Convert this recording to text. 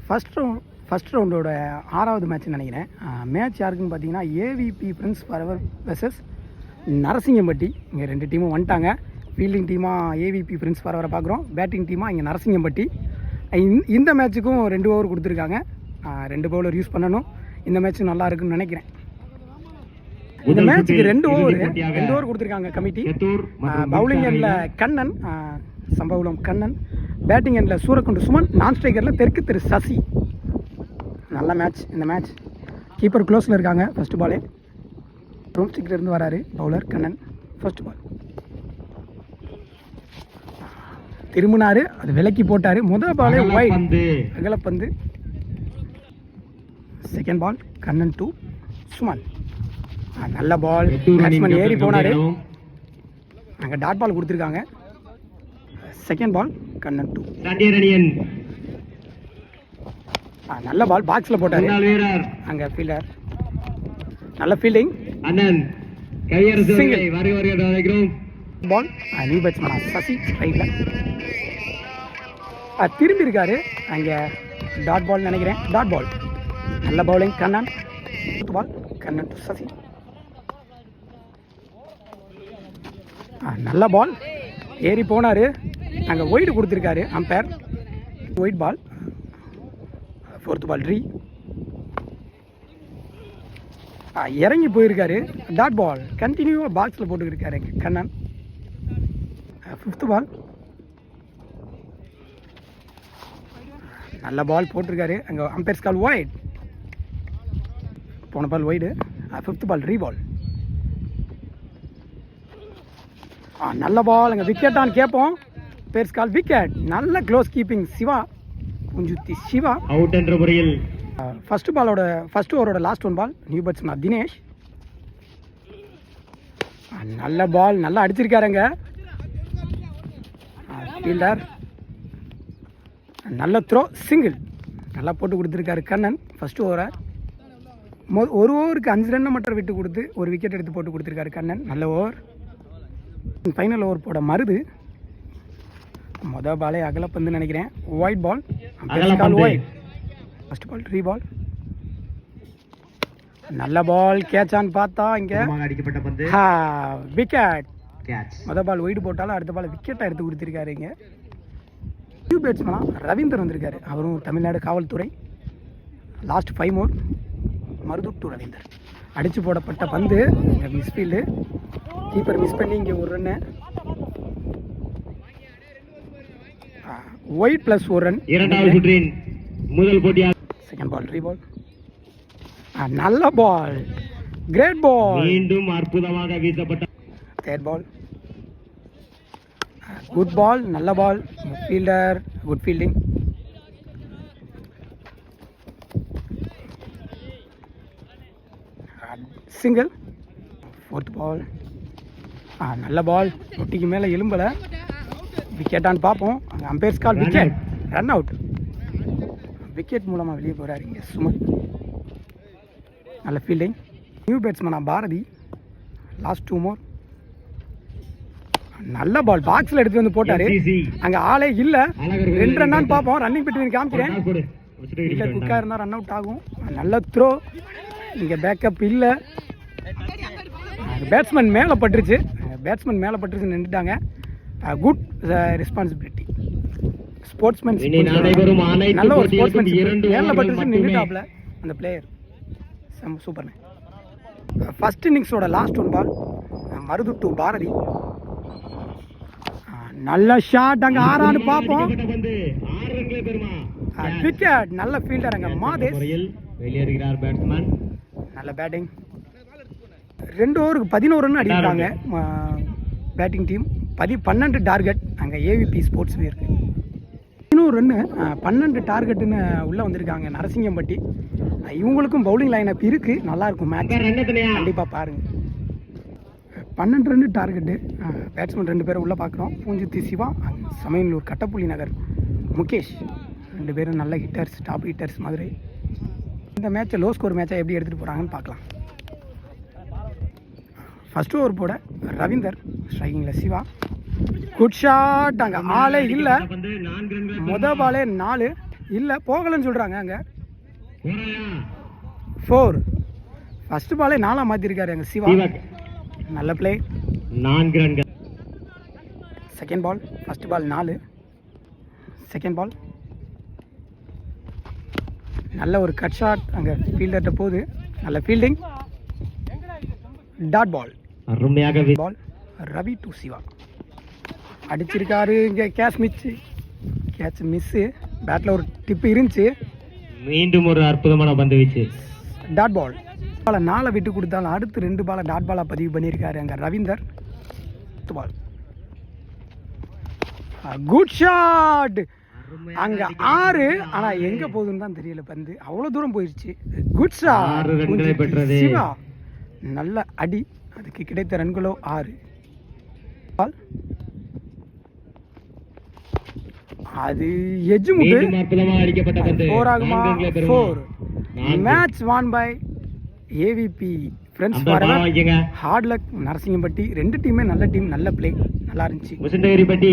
First ரவுண்டோட 6வது மேட்ச்னு நினைக்கிறேன். Match யாருக்குன்னு பார்த்தீங்கன்னா AVP Prince forever versus Narasingampatti. இங்கே 2 டீமும் வந்துட்டாங்க. ஃபீல்டிங் டீமாக ஏவிபி பிரின்ஸ் ஃபார்எவரை பார்க்குறோம், பேட்டிங் டீமாக இங்கே நரசிங்கம்பட்டி. இந்த மேட்ச்சுக்கும் 2 ஓவர் கொடுத்துருக்காங்க. 2 பவுலர் யூஸ் பண்ணணும். இந்த மேட்ச் நல்லா இருக்குன்னு நினைக்கிறேன். இந்த மேட்ச்சுக்கு 2 ஓவர் கொடுத்துருக்காங்க கமிட்டி. பவுலிங் எண்டில் கண்ணன், சம்பவம் கண்ணன், பேட்டிங் எண்டில் சூரக்குண்டு சுமன், நான் ஸ்ட்ரைக்கரில் தெற்கு திரு சசி. நல்ல மேட்ச். இந்த மேட்ச் கீப்பர் க்ளோஸில் இருக்காங்க. ஃபஸ்ட்டு பாலே ரோம் ஸ்டிக்லேருந்து வராரு பவுலர் கண்ணன். ஃபஸ்ட்டு பால் திரும்பினார், அது விலக்கி போட்டார். முதல் பாலே வைட் அகலப்பந்து. Second ball Kannan to Suman. நல்ல பால், பேட்ஸ்மேன் ஏறி போனார். அங்கே டாட் பால் கொடுத்துருக்காங்க. செகண்ட் பால் கண்ணன் டு நல்ல பால், பாக்ஸில் போட்டார். அங்கே ஃபீல்டர் நல்ல ஃபீல்டிங். பால் நியூ பேட்ஸ்மேன் சசி ரைட்டில் திரும்பி இருக்காரு. அங்கே டாட் பால் நினைக்கிறேன். டாட் பால் நல்ல bowling Kannan. Ball Kannan to Sasi. நல்ல பால் ஏறி போனார். அங்கே ஒயிட் கொடுத்துருக்காரு அம்பையர். White ball. 4th பால் ரீ இறங்கி போயிருக்காரு. டாட் பால் கண்டினியூவாக பாக்ஸில் போட்டுக்கிருக்காரு கண்ணன். 5th பால் நல்ல பால் போட்டிருக்காரு. அங்கே அம்பையர்ஸ் கால் ஒயிட். போன பால் ஒயிடு. 5th பால் ரீ பால். நல்ல பால். அங்கே விக்கெட்டான்னு கேட்போம். பேர்ஸ் கால் விக்கெட். நல்ல க்ளோஸ் கீப்பிங் சிவா, குஞ்சுத்தி சிவா அவுட் என்ற முறையில். ஃபர்ஸ்ட் ஓவரோட last 1 ball new batsman Dinesh. நல்ல பால், நல்லா அடிச்சிருக்காருங்க ஃபீல்டர். நல்ல த்ரோ, சிங்கிள் நல்லா போட்டு கொடுத்துருக்காரு கண்ணன். ஃபர்ஸ்ட் ஓவரை ஒரு ஓவருக்கு 5 ரன்னை மட்டும் விட்டு கொடுத்து ஒரு விக்கெட் எடுத்து போட்டு கொடுத்துருக்காரு கண்ணன். நல்ல ஓவர். ஃபைனல் ஓவர் போட மருது. மொதல் பாலே அகலப்பந்து நினைக்கிறேன். White ball. White. First ball ரீ பால். நல்ல பால், கேட்சான்னு பார்த்தா இங்கே அடிக்கப்பட்ட பந்து விக்கெட். மொதல் பால் ஒயிட் போட்டாலும் அடுத்த பால் விக்கெட்டாக எடுத்து கொடுத்துருக்காரு. இங்கே நியூ பேட்ஸ்மேனாக ரவீந்தர் வந்திருக்காரு. அவரும் தமிழ்நாடு காவல்துறை. Last 5 over Marudhu to Ravinder. அடித்து போடப்பட்ட பந்து இங்கே மிஸ்ஃபீல்டு. கீப்பர் மிஸ் பண்ணி இங்கே ஒரு ரன்னு. White plus 1 run. இரண்டாவது சுற்றின் முதல் போட்டியாக. செகண்ட் பால் ரீ பால். நல்ல பால், கிரேட் பால். மீண்டும் அற்புதமாக வீசப்பட்ட தேர்ட் பால். குட் பால், நல்ல ball. Fielder good fielding. Single. 4th ball. நல்ல பால், தொட்டிக்கு மேலே எலும்பலை. விக்கெட்டான்னு பார்ப்போம். அங்கே umpire's call wicket. Run out. Wicket மூலமாக வெளியே போகிறாரு இங்கே சுமன். நல்ல ஃபீல்டிங். நியூ பேட்ஸ்மேனா பாரதி. Last 2 over. நல்ல பால், பாக்ஸில் எடுத்து வந்து போட்டார். அங்கே ஆளே இல்லை. 2 ரன்னான்னு பார்ப்போம். ரன்னிங் பிட்வீன் காமிக்கிறேன். இல்லை, குக்காக இருந்தால் ரன் அவுட் ஆகும். நல்ல த்ரோ. இங்கே பேக்கப் இல்லை. பேட்ஸ்மேன் மேலே பட்டுருச்சு நின்றுட்டாங்க. Good responsibility. ஸ்போர்ட்ஸ்மேன் நல்ல ஒரு ஸ்போர்ட்ஸ்மேன். மேலே பட்டுருச்சு நின்றுட்டாப்ல அந்த பிளேயர். சூப்பர்ண்ணே. ஃபர்ஸ்ட் இன்னிங்ஸோட last 1 ball Marudhu to Bharathi. நல்ல ஷாட். அங்கே ஆறான்னு பார்ப்போம். விக்கெட். நல்ல ஃபீல்டர் அங்கே மாதேஷ். வெளியேறுகிறார் பேட்ஸ்மேன். நல்ல பேட்டிங். 2 ஓவருக்கு 11 ரன் அடிக்கிறாங்க பேட்டிங் டீம். 12 டார்கெட். அங்கே ஏவிபி ஸ்போர்ட்ஸ் இருக்கு. 11 ரன்னு 12 டார்கெட்டுன்னு உள்ளே வந்திருக்காங்க நரசிங்கம்பட்டி. இவங்களுக்கும் பவுலிங் லைனப் இருக்குது. நல்லாயிருக்கும் மேட்ச். கண்டிப்பாக பாருங்கள். 12 ரன்னு டார்கெட்டு. பேட்ஸ்மேன் 2 பேரை உள்ளே பார்க்குறோம். பூஞ்சித்தி சிவா, சமயநல்லூர் கட்டப்புள்ளி நகர் முகேஷ். 2 பேரும் நல்ல ஹிட்டர்ஸ், டாப் ஹிட்டர்ஸ் மதுரை. இந்த மேட்சை லோ ஸ்கோர் மேட்சை எப்படி எடுத்துகிட்டு போகிறாங்கன்னு பார்க்கலாம். ஃபர்ஸ்ட் ஓவர் போட ரவீந்தர். ஸ்ட்ரைக்கிங்கில் சிவா. Good shot. அங்கே ஆளே இல்லை. மொதல் பாலே 4. இல்லை போகலன்னு சொல்கிறாங்க அங்கே. போறாயா? 4. ஃபஸ்ட்டு பாலே 4 மாற்றிருக்காரு எங்கள் சிவா. சிவக் நல்ல பிளே. 4 ரன்கள். Second ball. First ball 4. Second ball நல்ல ஒரு கட் ஷாட் அங்கே ஃபீல்டர்கிட்ட போகுது. நல்ல ஃபீல்டிங். Dot ball. அருமையாக பால் ரவி டு சிவா அடிச்சிருக்காரு. இங்கே கேட்ச் மிஸ்ஸு. பேட்டில் ஒரு டிப்பு இருந்துச்சு. மீண்டும் ஒரு அற்புதமான பந்து வீச்சு. Dot ball. பாலை 4 விட்டு கொடுத்தாலும் அடுத்து 2 பாலை டாட் பாலாக பதிவு பண்ணியிருக்காரு அங்கே ரவீந்தர். பால் குட் ஷாட். அங்கே 6. ஆனால் எங்கே போகுதுன்னு தான் தெரியல. பந்து அவ்வளோ தூரம் போயிடுச்சு. Good shot. 6 ரன்களை பெற்றது சிவா. நல்ல அடி. அதுக்கு கிடைத்த ரன்களோ 6. பால் அது எஜ்ஜு முட்டு. மீண்டும் அற்புதமாக அடிக்கப்பட்ட பந்து. 4 ஆகுமா? 4. Match won by AVP friends ஃபார்வர். வாங்கிங்க. Hard luck Narasingampatti. 2 டீமே நல்ல டீம். நல்ல பிளே நல்லா இருந்துச்சு. முசுண்டகிரிப்பட்டி